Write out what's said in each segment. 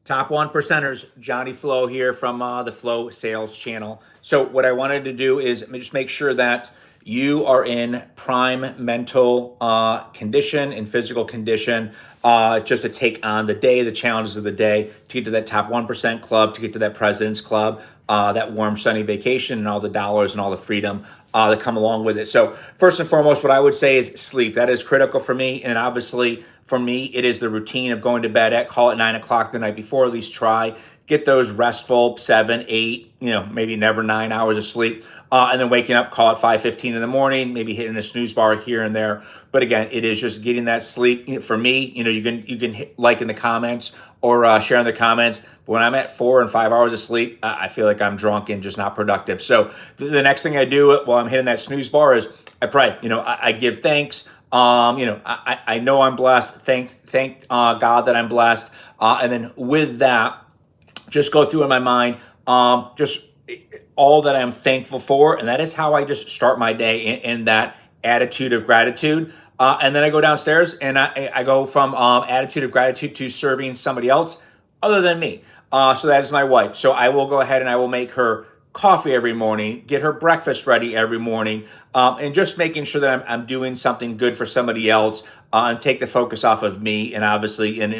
Top one percenters, Johnny Flow here from the Flow Sales Channel. So, what I wanted to do is just make sure that you are in prime mental condition and physical condition just to take on the day, the challenges of the day, to get to that top 1% club, to get to that President's Club, that warm, sunny vacation, and all the dollars and all the freedom that come along with it. So, first and foremost, what I would say is sleep. That is critical for me. And obviously, for me, it is the routine of going to bed at, call it 9 o'clock the night before, at least try. Get those restful 7, 8, maybe never 9 hours of sleep. And then waking up, call it 5:15 in the morning, maybe hitting a snooze bar here and there. But again, it is just getting that sleep. For me, you can hit like in the comments or share in the comments. But when I'm at 4 and 5 hours of sleep, I feel like I'm drunk and just not productive. So the next thing I do while I'm hitting that snooze bar is I pray. I give thanks. I know I'm blessed. Thank God that I'm blessed. And then with that, just go through in my mind, just all that I'm thankful for. And that is how I just start my day in that attitude of gratitude. And then I go downstairs and I go from attitude of gratitude to serving somebody else other than me. So that is my wife. So I will go ahead and I will make her coffee every morning, get her breakfast ready every morning, and just making sure that I'm doing something good for somebody else and take the focus off of me. And obviously, in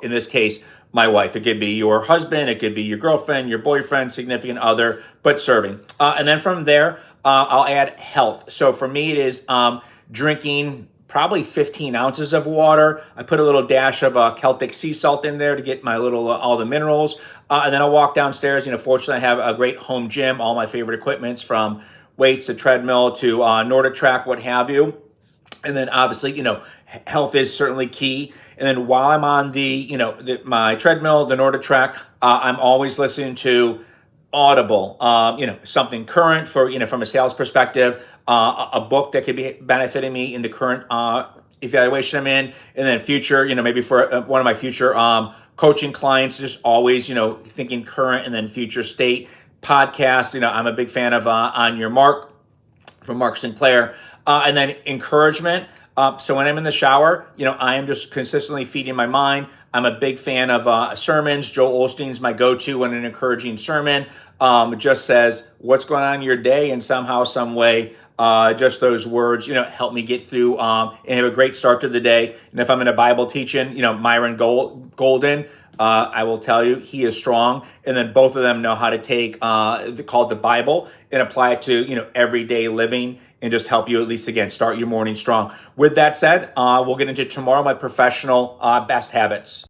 this case, my wife. It could be your husband, it could be your girlfriend, your boyfriend, significant other, but serving. And then from there, I'll add health. So for me, it is drinking probably 15 ounces of water. I put a little dash of Celtic sea salt in there to get my little all the minerals. And then I'll walk downstairs. Fortunately, I have a great home gym, all my favorite equipments from weights to treadmill to NordicTrack, what have you. And then obviously, health is certainly key. And then while I'm on my treadmill, the NordicTrack, I'm always listening to Audible, something current for, from a sales perspective, a book that could be benefiting me in the current evaluation I'm in, and then future, maybe for one of my future coaching clients, just always, thinking current and then future state podcasts. I'm a big fan of On Your Mark from Mark Sinclair, and then encouragement. So when I'm in the shower, I am just consistently feeding my mind. I'm a big fan of sermons. Joel Osteen's my go-to when an encouraging sermon just says what's going on in your day, and somehow, some way, just those words, help me get through and have a great start to the day. And if I'm in a Bible teaching, Myron Golden, I will tell you, he is strong. And then both of them know how to take called the Bible and apply it to, everyday living and just help you at least, again, start your morning strong. With that said, we'll get into tomorrow, my professional best habits.